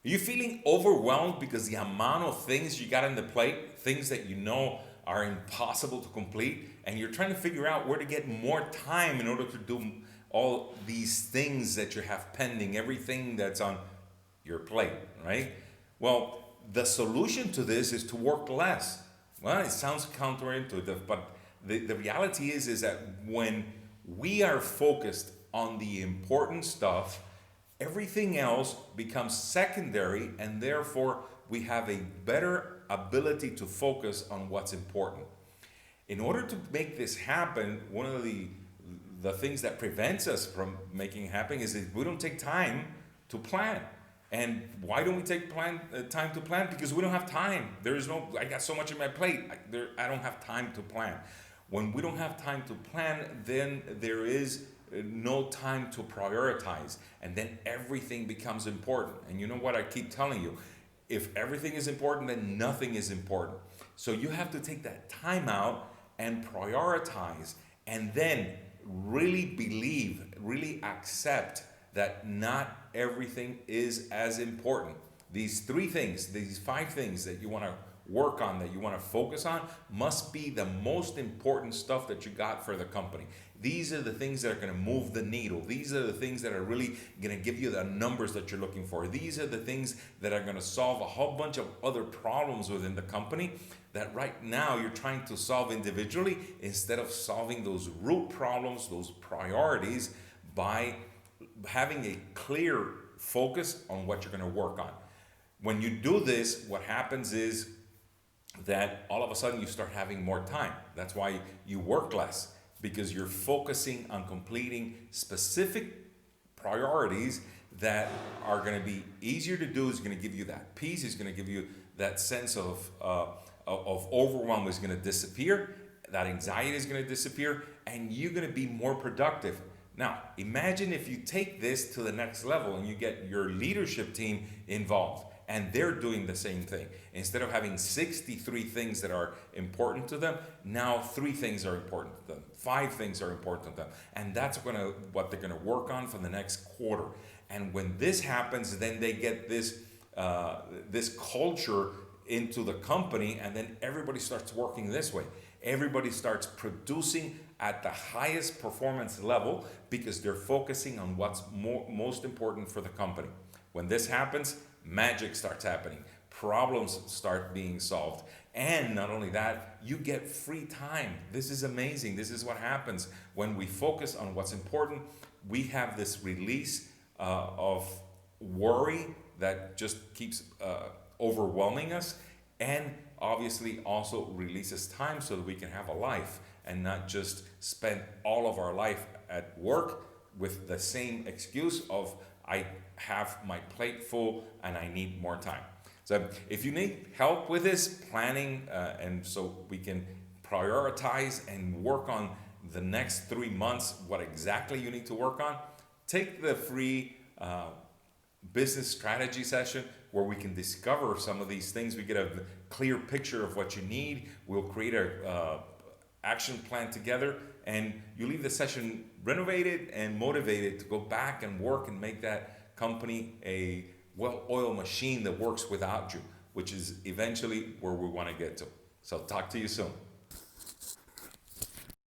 Are you feeling overwhelmed because the amount of things you got on the plate, things that you know are impossible to complete, and you're trying to figure out where to get more time in order to do all these things that you have pending, everything that's on your plate, right? Well, the solution to this is to work less. Well, it sounds counterintuitive, but the reality is that when we are focused on the important stuff, everything else becomes secondary, and therefore we have a better ability to focus on what's important. In order to make this happen, one of the things that prevents us from making it happen is that we don't take time to plan. And why don't we take time to plan? Because we don't have time. There is no. I got so much on my plate. I don't have time to plan. When we don't have time to plan, then there is no time to prioritize, and then everything becomes important. And you know what I keep telling you? If everything is important, then nothing is important. So you have to take that time out and prioritize, and then really believe, really accept that not everything is as important. These three things, these five things that you want to work on, that you want to focus on, must be the most important stuff that you got for the company. These are the things that are going to move the needle. These are the things that are really going to give you the numbers that you're looking for. These are the things that are going to solve a whole bunch of other problems within the company that right now you're trying to solve individually, instead of solving those root problems, those priorities, by having a clear focus on what you're going to work on. When you do this, what happens is that all of a sudden you start having more time. That's why you work less, because you're focusing on completing specific priorities that are going to be easier to do. Is going to give you that peace. Is going to give you that sense of overwhelm is going to disappear. That anxiety is going to disappear, and you're going to be more productive. Now, imagine if you take this to the next level and you get your leadership team involved, and they're doing the same thing. Instead of having 63 things that are important to them, now 3 things are important to them, 5 things are important to them. And that's what they're going to work on for the next quarter. And when this happens, then they get this culture into the company, and then everybody starts working this way. Everybody starts producing at the highest performance level because they're focusing on what's most important for the company. When this happens, magic starts happening. Problems start being solved. And not only that, you get free time. This is amazing. This is what happens when we focus on what's important. We have this release of worry that just keeps overwhelming us, and obviously also releases time so that we can have a life and not just spend all of our life at work with the same excuse of I have my plate full and I need more time. So if you need help with this planning, and so we can prioritize and work on the next 3 months, what exactly you need to work on, take the free business strategy session where we can discover some of these things. We get a clear picture of what you need. We'll create a action plan together, and you leave the session renovated and motivated to go back and work and make that company a well-oiled machine that works without you, which is eventually where we want to get to. So talk to you soon.